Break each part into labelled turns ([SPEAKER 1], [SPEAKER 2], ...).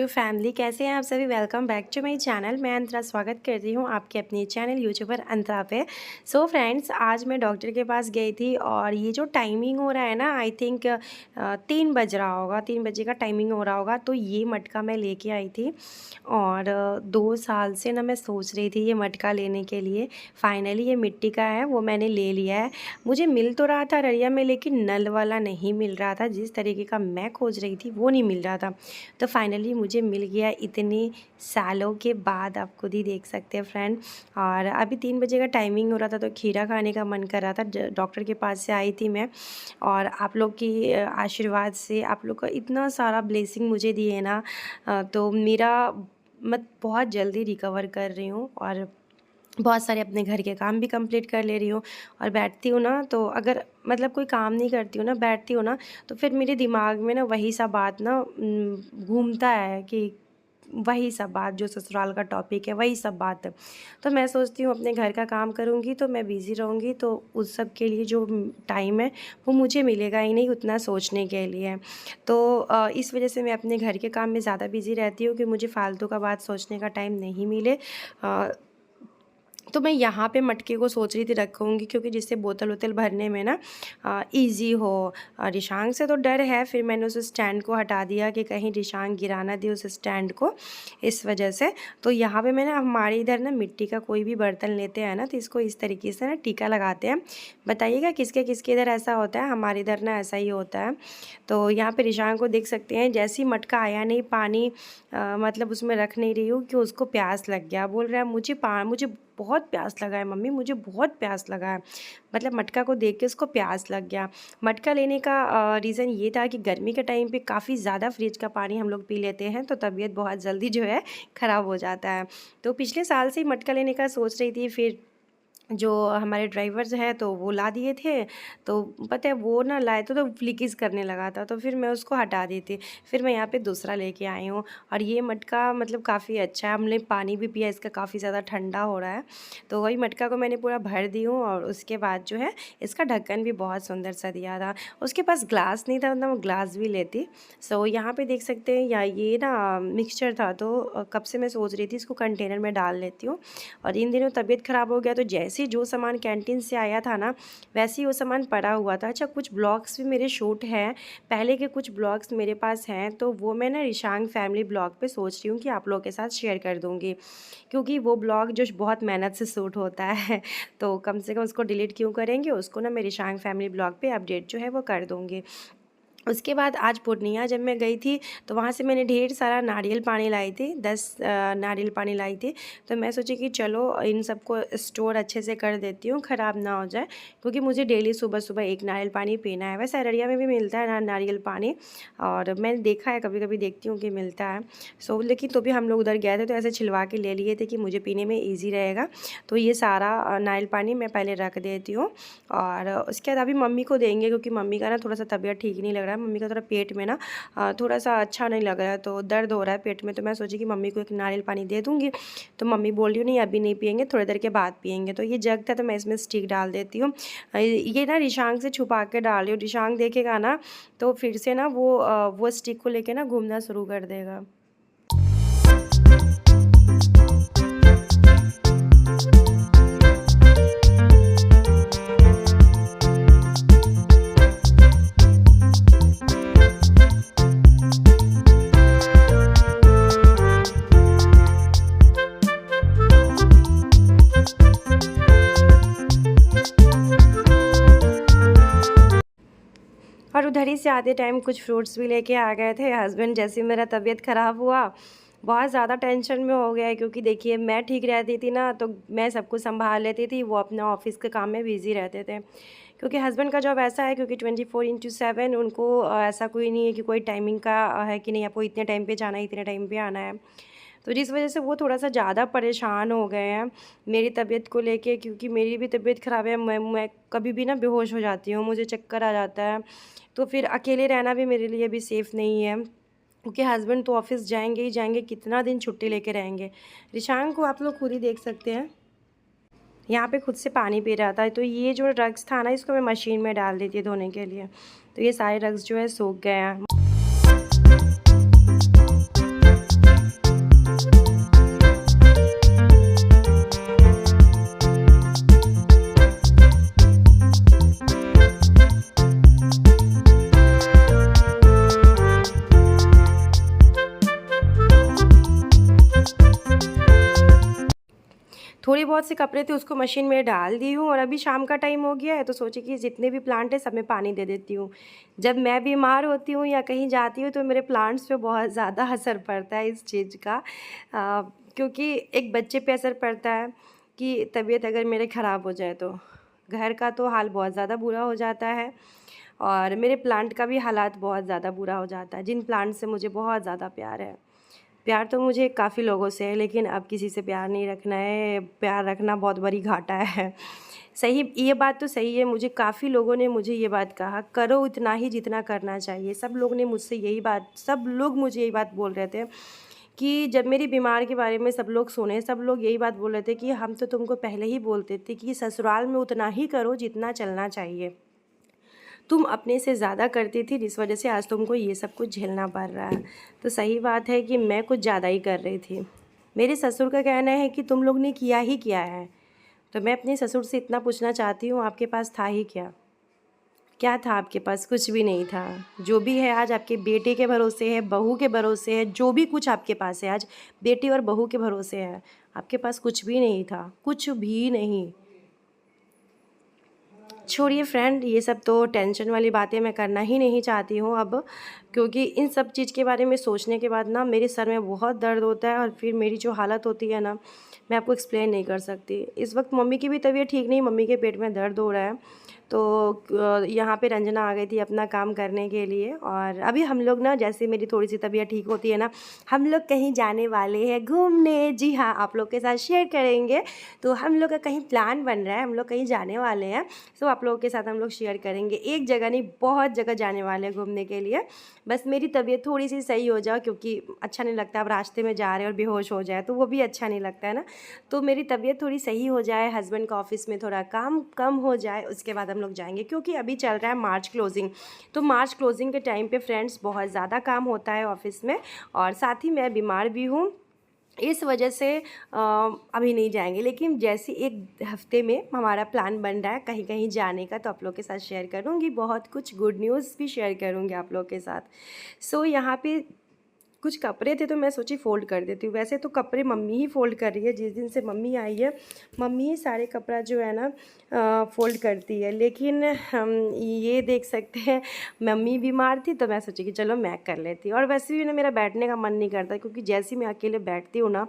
[SPEAKER 1] YouTube family, कैसे हैं आप सभी। Welcome back to my channel. मैं अंतरा स्वागत करती हूँ आपके अपने चैनल यूट्यूबर अंतरा पे। सो फ्रेंड्स, आज मैं डॉक्टर के पास गई थी और ये जो टाइमिंग हो रहा है ना, आई थिंक 3 बज रहा होगा, 3 बजे का टाइमिंग हो रहा होगा। तो ये मटका मैं लेके आई थी और 2 साल से ना मैं सोच रही थी ये मटका लेने के लिए। फाइनली ये मिट्टी का है, वो मैंने ले लिया है। मुझे मिल तो रहा था ररिया में, लेकिन नल वाला नहीं मिल रहा था। जिस तरीके का मैं खोज रही थी वो नहीं मिल रहा था। तो फाइनली मुझे मिल गया इतने सालों के बाद। आप खुद ही देख सकते हैं फ्रेंड। और अभी 3 बजे का टाइमिंग हो रहा था तो खीरा खाने का मन कर रहा था। डॉक्टर के पास से आई थी मैं, और आप लोग की आशीर्वाद से, आप लोग का इतना सारा ब्लेसिंग मुझे दिए ना, तो मेरा मैं बहुत जल्दी रिकवर कर रही हूँ और बहुत सारे अपने घर के काम भी कंप्लीट कर ले रही हूँ। और बैठती हूँ ना, तो अगर मतलब कोई काम नहीं करती हूँ ना, बैठती हूँ ना, तो फिर मेरे दिमाग में ना वही सब बात ना घूमता है कि वही सब बात जो ससुराल का टॉपिक है, वही सब बात है। तो मैं सोचती हूँ अपने घर का काम करूँगी तो मैं बिज़ी रहूँगी, तो उस सब के लिए जो टाइम है वो मुझे मिलेगा ही नहीं उतना सोचने के लिए। तो इस वजह से मैं अपने घर के काम में ज़्यादा बिज़ी रहती हूँ कि मुझे फालतू का बात सोचने का टाइम नहीं मिले। तो मैं यहाँ पे मटके को सोच रही थी रखूँगी, क्योंकि जिससे बोतल वोतल भरने में ना ईज़ी हो। रिशांग से तो डर है, फिर मैंने उस स्टैंड को हटा दिया कि कहीं रिशांग गिरा ना दे उस स्टैंड को, इस वजह से। तो यहाँ पे मैंने, हमारे इधर ना मिट्टी का कोई भी बर्तन लेते हैं ना, तो इसको इस तरीके से ना टीका लगाते हैं। बताइएगा किसके किसके इधर ऐसा होता है। हमारे इधर ना ऐसा ही होता है। तो यहाँ पे रिशांग को देख सकते हैं, जैसे ही मटका आया नहीं, पानी मतलब उसमें रख नहीं रही हूँ कि उसको प्यास लग गया। बोल रहा है मुझे बहुत प्यास लगा है मम्मी, मुझे बहुत प्यास लगा है। मतलब मटका को देख के उसको प्यास लग गया। मटका लेने का रीज़न ये था कि गर्मी के टाइम पे काफ़ी ज़्यादा फ्रिज का पानी हम लोग पी लेते हैं, तो तबीयत बहुत जल्दी जो है ख़राब हो जाता है। तो पिछले साल से ही मटका लेने का सोच रही थी। फिर जो हमारे ड्राइवर्स हैं तो वो ला दिए थे, तो पता है वो ना लाए तो लीकेज करने लगा था, तो फिर मैं उसको हटा दी थी। फिर मैं यहाँ पे दूसरा लेके आई हूँ। और ये मटका मतलब काफ़ी अच्छा है। हमने पानी भी पिया इसका, काफ़ी ज़्यादा ठंडा हो रहा है। तो वही मटका को मैंने पूरा भर दी हूँ, और उसके बाद जो है इसका ढक्कन भी बहुत सुंदर सा दिया था। उसके पास ग्लास नहीं था, मतलब वो ग्लास भी लेती। सो यहाँ पे देख सकते हैं, या ये ना मिक्सचर था, तो कब से मैं सोच रही थी इसको कंटेनर में डाल लेती हूँ। और इन दिनों तबीयत ख़राब हो गया, तो जैसे जो सामान कैंटीन से आया था ना, वैसे ही वो सामान पड़ा हुआ था। अच्छा, कुछ ब्लॉग्स भी मेरे शूट हैं, पहले के कुछ ब्लॉग्स मेरे पास हैं, तो वो मैं ना रिशांग फैमिली ब्लॉग पे सोच रही हूँ कि आप लोगों के साथ शेयर कर दूँगी, क्योंकि वो ब्लॉग जो बहुत मेहनत से शूट होता है तो कम से कम उसको डिलीट क्यों करेंगे, उसको ना मैं रिशांग फैमिली ब्लॉग पे अपडेट जो है वो कर दूँगी। उसके बाद आज पूर्णिया जब मैं गई थी, तो वहाँ से मैंने ढेर सारा नारियल पानी लाई थी, 10 नारियल पानी लाई थी। तो मैं सोची कि चलो इन सबको स्टोर अच्छे से कर देती हूँ, ख़राब ना हो जाए, क्योंकि मुझे डेली सुबह सुबह एक नारियल पानी पीना है। वैसे अररिया में भी मिलता है नारियल पानी, और मैंने देखा है, कभी कभी देखती हूँ कि मिलता है। लेकिन तो भी हम लोग उधर गए थे तो ऐसे छिलवा के ले लिए थे कि मुझे पीने में ईजी रहेगा। तो ये सारा नारियल पानी मैं पहले रख देती हूँ, और उसके बाद अभी मम्मी को देंगे, क्योंकि मम्मी का ना थोड़ा सा तबीयत ठीक नहीं लग रहा है। मम्मी का थोड़ा पेट में ना थोड़ा सा अच्छा नहीं लग रहा है, तो दर्द हो रहा है पेट में। तो मैं सोची कि मम्मी को एक नारियल पानी दे दूँगी। तो मम्मी बोल रही हूँ नहीं अभी नहीं पियेंगे, थोड़ी देर के बाद पियेंगे। तो ये जग था, तो मैं इसमें स्टिक डाल देती हूँ। ये ना रिशांग से छुपा के डाल रही हूँ। रिशांग देखेगा ना तो फिर से ना वो स्टिक को लेके ना घूमना शुरू कर देगा। और उधर ही से आते टाइम कुछ फ्रूट्स भी लेके आ गए थे हस्बैंड। जैसे मेरा तबीयत ख़राब हुआ, बहुत ज़्यादा टेंशन में हो गया है, क्योंकि देखिए मैं ठीक रहती थी ना तो मैं सब कुछ संभाल लेती थी, वो अपना ऑफिस के काम में बिज़ी रहते थे। क्योंकि हस्बैंड का जॉब ऐसा है, क्योंकि 24/7 उनको ऐसा कोई नहीं है कि कोई टाइमिंग का है कि नहीं आपको इतने टाइम पे जाना है, इतने टाइम पे आना है। तो जिस वजह से वो थोड़ा सा ज़्यादा परेशान हो गए हैं मेरी तबीयत को लेके, क्योंकि मेरी भी तबीयत ख़राब है। मैं कभी भी ना बेहोश हो जाती हूँ, मुझे चक्कर आ जाता है। तो फिर अकेले रहना भी मेरे लिए भी सेफ़ नहीं है, क्योंकि हस्बैंड तो ऑफिस जाएंगे ही जाएंगे, कितना दिन छुट्टी लेके रहेंगे। रिशांग को आप लोग खुद ही देख सकते हैं, यहाँ पे खुद से पानी पी रहा था। तो ये जो रग्स था ना, इसको मैं मशीन में डाल देती धोने के लिए। तो ये सारे रग्स जो है सूख गए हैं। थोड़ी बहुत से कपड़े थे उसको मशीन में डाल दी हूँ और अभी शाम का टाइम हो गया है तो सोची कि जितने भी प्लांट है सब में पानी दे देती हूँ। जब मैं बीमार होती हूँ या कहीं जाती हूँ तो मेरे प्लांट्स पे बहुत ज़्यादा असर पड़ता है इस चीज़ का, क्योंकि एक बच्चे पे असर पड़ता है कि तबीयत अगर मेरे ख़राब हो जाए तो घर का तो हाल बहुत ज़्यादा बुरा हो जाता है और मेरे प्लांट का भी हालात बहुत ज़्यादा बुरा हो जाता है। जिन प्लांट से मुझे बहुत ज़्यादा प्यार है, प्यार तो मुझे काफ़ी लोगों से है लेकिन अब किसी से प्यार नहीं रखना है, प्यार रखना बहुत बड़ी घाटा है। सही, ये बात तो सही है। मुझे काफ़ी लोगों ने मुझे ये बात कहा, करो उतना ही जितना करना चाहिए। सब लोग ने मुझसे यही बात, सब लोग मुझे यही बात बोल रहे थे कि जब मेरी बीमार के बारे में सब लोग सुने, सब लोग यही बात बोल रहे थे कि हम तो तुमको पहले ही बोलते थे कि ससुराल में उतना ही करो जितना चलना चाहिए। तुम अपने से ज़्यादा करती थी जिस वजह से आज तुमको ये सब कुछ झेलना पड़ रहा है। तो सही बात है कि मैं कुछ ज़्यादा ही कर रही थी। मेरे ससुर का कहना है कि तुम लोग ने किया ही क्या है। तो मैं अपने ससुर से इतना पूछना चाहती हूँ, आपके पास था ही क्या? क्या था आपके पास? कुछ भी नहीं था। जो भी है आज आपके बेटे के भरोसे है, बहू के भरोसे है, जो भी कुछ आपके पास है आज बेटी और बहू के भरोसे है। आपके पास कुछ भी नहीं था, कुछ भी नहीं। छोड़िए फ्रेंड, ये सब तो टेंशन वाली बातें मैं करना ही नहीं चाहती हूँ अब, क्योंकि इन सब चीज़ के बारे में सोचने के बाद ना मेरे सर में बहुत दर्द होता है और फिर मेरी जो हालत होती है ना, मैं आपको एक्सप्लेन नहीं कर सकती। इस वक्त मम्मी की भी तबीयत ठीक नहीं, मम्मी के पेट में दर्द हो रहा है। तो यहाँ पे रंजना आ गई थी अपना काम करने के लिए और अभी हम लोग ना, जैसे मेरी थोड़ी सी तबीयत ठीक होती है ना, हम लोग कहीं जाने वाले हैं घूमने। जी हाँ, आप लोग के साथ शेयर करेंगे। तो हम लोग का कहीं प्लान बन रहा है, हम लोग कहीं जाने वाले हैं। तो आप लोगों के साथ हम लोग शेयर करेंगे। एक जगह नहीं, बहुत जगह जाने वाले हैं घूमने के लिए। बस मेरी तबीयत थोड़ी सी सही हो जाए, क्योंकि अच्छा नहीं लगता अब रास्ते में जा रहे हैं और बेहोश हो जाए तो वो भी अच्छा नहीं लगता है ना। तो मेरी तबीयत थोड़ी सही हो जाए, हस्बैंड का ऑफिस में थोड़ा काम कम हो जाए, उसके बाद हम लोग जाएंगे। क्योंकि अभी चल रहा है मार्च क्लोजिंग, तो मार्च क्लोजिंग के टाइम पे फ्रेंड्स बहुत ज़्यादा काम होता है ऑफिस में और साथ ही मैं बीमार भी हूँ, इस वजह से अभी नहीं जाएंगे। लेकिन जैसे एक हफ्ते में हमारा प्लान बन रहा है कहीं कहीं जाने का, तो आप लोग के साथ शेयर करूँगी। बहुत कुछ गुड न्यूज़ भी शेयर करूँगी आप लोग के साथ। सो यहाँ पे कुछ कपड़े थे तो मैं सोची फ़ोल्ड कर देती हूँ। वैसे तो कपड़े मम्मी ही फ़ोल्ड कर रही है, जिस दिन से मम्मी आई है मम्मी ही सारे कपड़ा जो है ना फ़ोल्ड करती है। लेकिन हम ये देख सकते हैं मम्मी बीमार थी तो मैं सोची कि चलो मैं कर लेती हूँ। और वैसे भी ना मेरा बैठने का मन नहीं करता, क्योंकि जैसे ही मैं अकेले बैठती हूँ ना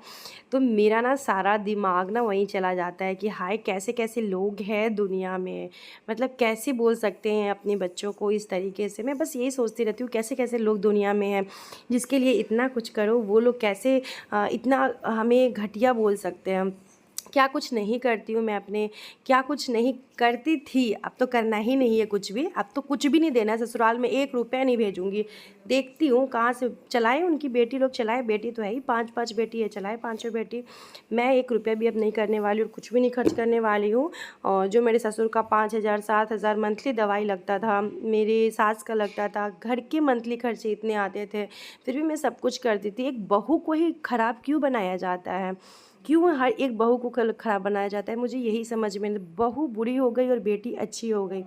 [SPEAKER 1] तो मेरा ना सारा दिमाग ना वहीं चला जाता है कि हाय कैसे कैसे लोग हैं दुनिया में, मतलब कैसे बोल सकते हैं अपने बच्चों को इस तरीके से। मैं बस यही सोचती रहती हूँ कैसे कैसे लोग दुनिया में हैं जिसके लिए इतना कुछ करो, वो लोग कैसे इतना हमें घटिया बोल सकते हैं। क्या कुछ नहीं करती हूँ मैं अपने, क्या कुछ नहीं करती थी, अब तो करना ही नहीं है कुछ भी। अब तो कुछ भी नहीं देना है ससुराल में, 1 रुपया नहीं भेजूंगी। देखती हूँ कहाँ से चलाए, उनकी बेटी लोग चलाए, बेटी तो है ही 5-5 बेटी है, चलाए 5 बेटी। मैं 1 रुपया भी अब नहीं करने वाली और कुछ भी नहीं खर्च करने वाली हूँ। और जो मेरे ससुर का 5,000 7,000 मंथली दवाई लगता था, मेरी सास का लगता था, घर के मंथली खर्चे इतने आते थे, फिर भी मैं सब कुछ करती थी। एक बहू को ही ख़राब क्यों बनाया जाता है, क्यों हर एक बहू को ख़राब बनाया जाता है? मुझे यही समझ में, बहू बुरी हो गई और बेटी अच्छी हो गई।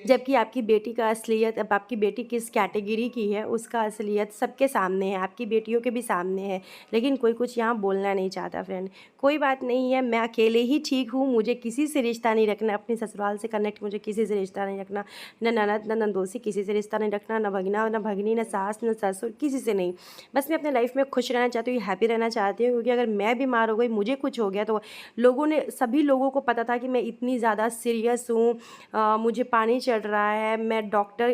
[SPEAKER 1] जबकि आपकी बेटी का असलियत, अब आपकी बेटी किस कैटेगरी की है उसका असलियत सबके सामने है, आपकी बेटियों के भी सामने है। लेकिन कोई कुछ यहाँ बोलना नहीं चाहता फ्रेंड। कोई बात नहीं है, मैं अकेले ही ठीक हूँ, मुझे किसी से रिश्ता नहीं रखना, अपने ससुराल से कनेक्ट मुझे किसी से रिश्ता नहीं रखना, न ननद न नंदोसी किसी से रिश्ता नहीं रखना, न भगना न भगनी, न सास न ससुर, किसी से नहीं। बस मैं अपने लाइफ में खुश रहना चाहती हूँ, हैप्पी रहना चाहती हूँ। क्योंकि अगर मैं बीमार हो गई, मुझे कुछ हो गया तो लोगों ने, सभी लोगों को पता था कि मैं इतनी ज़्यादा सीरियस हूँ, मुझे पानी चढ़ रहा है, मैं डॉक्टर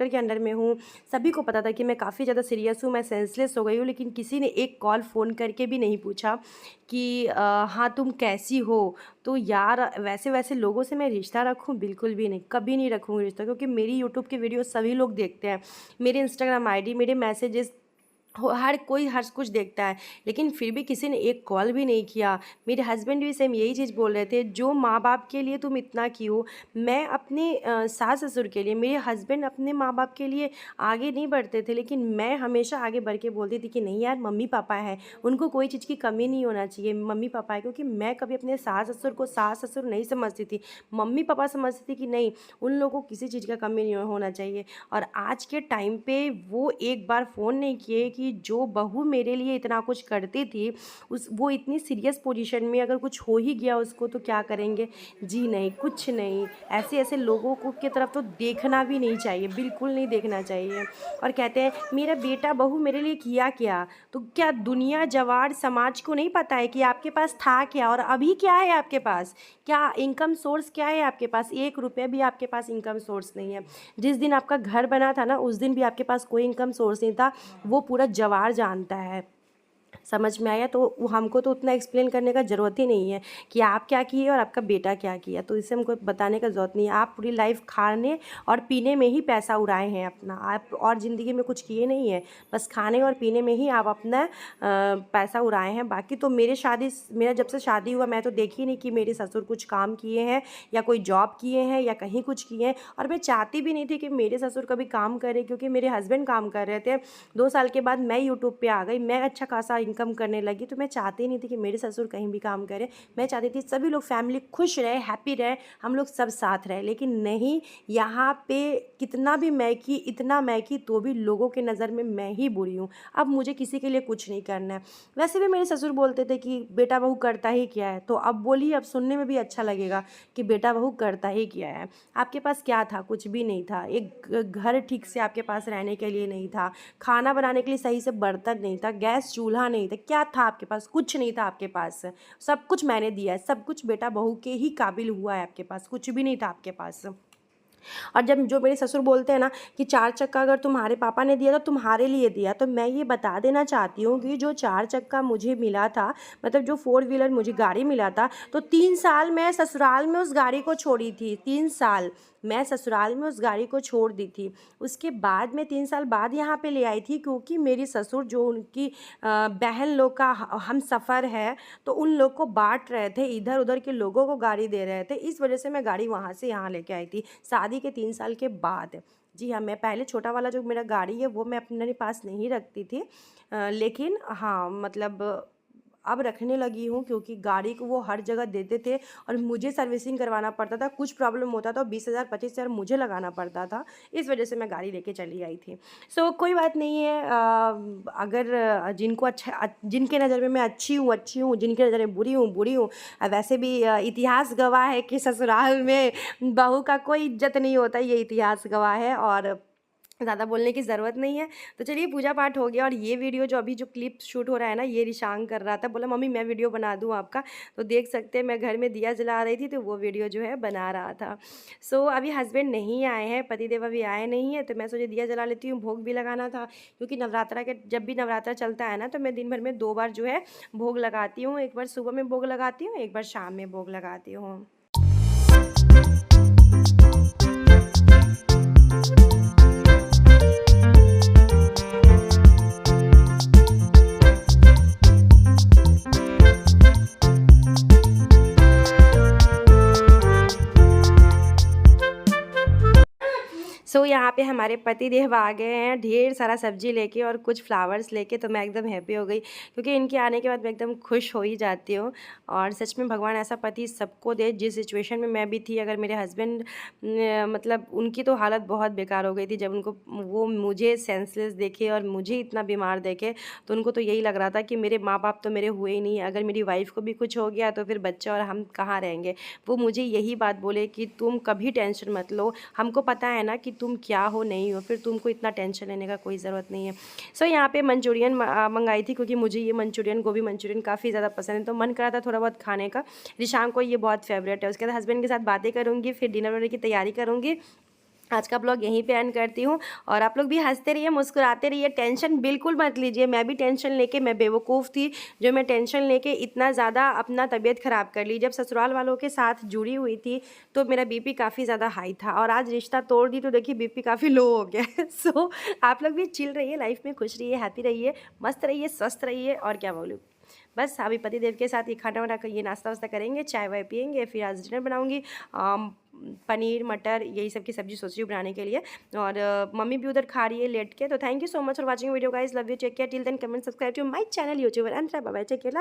[SPEAKER 1] के अंडर में हूँ। सभी को पता था कि मैं काफ़ी ज़्यादा सीरियस हूँ, मैं सेंसलेस हो गई हूँ। लेकिन किसी ने एक कॉल फ़ोन करके भी नहीं पूछा कि हाँ तुम कैसी हो। तो यार वैसे वैसे लोगों से मैं रिश्ता रखूँ? बिल्कुल भी नहीं, कभी नहीं रखूँगी रिश्ता। क्योंकि मेरी यूट्यूब की वीडियो सभी लोग देखते हैं, मेरे इंस्टाग्राम आईडी, मेरे मैसेजेस हर कोई हर कुछ देखता है। लेकिन फिर भी किसी ने एक कॉल भी नहीं किया। मेरे हस्बैंड भी सेम यही चीज़ बोल रहे थे, जो माँ बाप के लिए तुम इतना क्यों। मैं अपने सास ससुर के लिए, मेरे हस्बैंड अपने माँ बाप के लिए आगे नहीं बढ़ते थे, लेकिन मैं हमेशा आगे बढ़ के बोलती थी कि नहीं यार मम्मी पापा है, उनको कोई चीज़ की कमी नहीं होना चाहिए, मम्मी पापा है। क्योंकि मैं कभी अपने सास ससुर को सास ससुर नहीं समझती थी, मम्मी पापा समझती थी कि नहीं उन लोगों को किसी चीज़ का कमी नहीं होना चाहिए। और आज के टाइम पे वो एक बार फ़ोन नहीं किए कि कि जो बहू मेरे लिए इतना कुछ करती थी, वो इतनी सीरियस पोजीशन में अगर कुछ हो ही गया उसको तो क्या करेंगे। जी नहीं, कुछ नहीं, ऐसे ऐसे लोगों को की तरफ तो देखना भी नहीं चाहिए, बिल्कुल नहीं देखना चाहिए। और कहते हैं मेरा बेटा बहू मेरे लिए किया क्या, तो क्या दुनिया जवार समाज को नहीं पता है कि आपके पास था क्या और अभी क्या है आपके पास, क्या इनकम सोर्स क्या है आपके पास। 1 रुपया भी आपके पास इनकम सोर्स नहीं है। जिस दिन आपका घर बना था ना, उस दिन भी आपके पास कोई इनकम सोर्स नहीं था, वो पूरा जवार जानता है। समझ में आया। तो हमको तो उतना एक्सप्लेन करने का ज़रूरत ही नहीं है कि आप क्या किए और आपका बेटा क्या किया, तो इससे हमको बताने का ज़रूरत नहीं है। आप पूरी लाइफ खाने और पीने में ही पैसा उड़ाए हैं अपना, आप और ज़िंदगी में कुछ किए नहीं है, बस खाने और पीने में ही आप अपना पैसा उड़ाए हैं। बाकी तो मेरा जब से शादी हुआ मैं तो देखी नहीं कि मेरे ससुर कुछ काम किए हैं या कोई जॉब किए हैं या कहीं कुछ किए हैं, और मैं चाहती भी नहीं थी कि मेरे ससुर कभी काम करें, क्योंकि मेरे हस्बैंड काम कर रहे थे। 2 साल के बाद मैं यूट्यूब पे आ गई, मैं अच्छा खासा इनकम करने लगी, तो मैं चाहती नहीं थी कि मेरे ससुर कहीं भी काम करें। मैं चाहती थी सभी लोग फैमिली खुश रहे, हैप्पी रहे, हम लोग सब साथ रहे। लेकिन नहीं, यहाँ पे कितना भी मैं की, इतना मैं की, तो भी लोगों के नज़र में मैं ही बुरी हूँ। अब मुझे किसी के लिए कुछ नहीं करना है। वैसे भी मेरे ससुर बोलते थे कि बेटा बहू करता ही क्या है, तो अब बोली, अब सुनने में भी अच्छा लगेगा कि बेटा बहू करता ही क्या है। आपके पास क्या था, कुछ भी नहीं था। एक घर ठीक से आपके पास रहने के लिए नहीं था, खाना बनाने के लिए सही से बर्तन नहीं था, गैस चूल्हा नहीं था, क्या था आपके पास, कुछ नहीं था आपके पास। सब कुछ मैंने दिया है, सब कुछ बेटा बहू के ही काबिल हुआ है, आपके पास कुछ भी नहीं था आपके पास। और जब जो मेरे ससुर बोलते हैं ना कि 4 चक्का अगर तुम्हारे पापा ने दिया तो तुम्हारे लिए दिया, तो मैं ये बता देना चाहती हूँ कि जो 4 चक्का मुझे मिला था, मतलब जो 4 व्हीलर मुझे गाड़ी मिला था, तो 3 साल मैं ससुराल में उस गाड़ी को छोड़ी थी। 3 साल मैं ससुराल में उस गाड़ी को छोड़ दी थी। उसके बाद मैं 3 साल बाद यहाँ पे ले आई थी, क्योंकि मेरी ससुर जो उनकी बहन लोग का हम सफ़र है, तो उन लोग को बांट रहे थे, इधर उधर के लोगों को गाड़ी दे रहे थे, इस वजह से मैं गाड़ी वहाँ से यहाँ लेके आई थी शादी के 3 साल के बाद। जी हाँ, मैं पहले छोटा वाला जो मेरा गाड़ी है वो मैं अपने पास नहीं रखती थी, लेकिन हाँ मतलब अब रखने लगी हूँ, क्योंकि गाड़ी को वो हर जगह देते थे और मुझे सर्विसिंग करवाना पड़ता था। कुछ प्रॉब्लम होता था 20,000 25,000 मुझे लगाना पड़ता था, इस वजह से मैं गाड़ी लेके चली आई थी। सो कोई बात नहीं है। अगर जिनके नज़र में मैं अच्छी हूँ, जिनकी नज़र में बुरी हूँ। वैसे भी इतिहास गवाह है कि ससुराल में बहू का कोई इज्जत नहीं होता, ये इतिहास गवाह है, और ज़्यादा बोलने की ज़रूरत नहीं है। तो चलिए, पूजा पाठ हो गया, और ये वीडियो जो क्लिप शूट हो रहा है ना, ये रिशांग कर रहा था, बोला मम्मी मैं वीडियो बना दूँ आपका, तो देख सकते हैं मैं घर में दिया जला रही थी, तो वो वीडियो जो है बना रहा था। सो अभी हस्बैंड नहीं आए हैं, पतिदेव अभी आए नहीं हैं, तो मैं सोचे दिया जला लेती हूँ, भोग भी लगाना था, क्योंकि जब भी नवरात्रा चलता है ना, तो मैं दिन भर में 2 बार जो है भोग लगाती हूँ। एक बार सुबह में भोग लगाती हूँ, एक बार शाम में भोग लगाती हूँ। सो यहाँ पे हमारे पति देव आ गए हैं, ढेर सारा सब्जी लेके और कुछ फ्लावर्स लेके, तो मैं एकदम हैप्पी हो गई, क्योंकि इनके आने के बाद मैं एकदम खुश हो ही जाती हूँ। और सच में भगवान ऐसा पति सबको दे। जिस सिचुएशन में मैं भी थी, अगर मेरे हस्बैंड मतलब उनकी तो हालत बहुत बेकार हो गई थी, जब वो मुझे सेंसलेस देखे और मुझे इतना बीमार देखे, तो उनको तो यही लग रहा था कि मेरे माँ बाप तो मेरे हुए ही नहीं, अगर मेरी वाइफ को भी कुछ हो गया तो फिर बच्चा और हम कहाँ रहेंगे। वो मुझे यही बात बोले कि तुम कभी टेंशन मत लो, हमको पता है ना कि तुम क्या हो नहीं हो, फिर तुमको इतना टेंशन लेने का कोई ज़रूरत नहीं है। सो यहाँ पे मंचूरियन मंगाई थी, क्योंकि मुझे ये मंचूरियन, गोभी मंचूरियन काफ़ी ज़्यादा पसंद है, तो मन करा था थोड़ा बहुत खाने का। रिशांग को ये बहुत फेवरेट है। उसके बाद हस्बैंड के साथ बातें करूँगी, फिर डिनर वनर की तैयारी करूँगी। आज का ब्लॉग यहीं पे एंड करती हूँ, और आप लोग भी हंसते रहिए, मुस्कुराते रहिए, टेंशन बिल्कुल मत लीजिए। मैं भी टेंशन लेके, मैं बेवकूफ़ थी जो मैं टेंशन लेके इतना ज़्यादा अपना तबीयत ख़राब कर ली। जब ससुराल वालों के साथ जुड़ी हुई थी तो मेरा बीपी काफ़ी ज़्यादा हाई था, और आज रिश्ता तोड़ दी तो देखिए बीपी काफ़ी लो हो गया। सो आप लोग भी चिल रहिए, लाइफ में खुश रहिए, हैप्पी रहिए, मस्त रहिए, स्वस्थ रहिए, और क्या बोलूँ। बस अभी पति देव के साथ ये खाना वाना ये नाश्ता वास्ता करेंगे, चाय वाय पियेंगे, फिर आज डिनर बनाऊँगी। पनीर मटर यही सब की सब्ज़ी सोच रही हूँ बनाने के लिए, और मम्मी भी उधर खा रही है लेट के। तो thank you so much for watching video guys, love you, take care, till then comment, subscribe to my channel youtuber Antara. Bye bye, take care.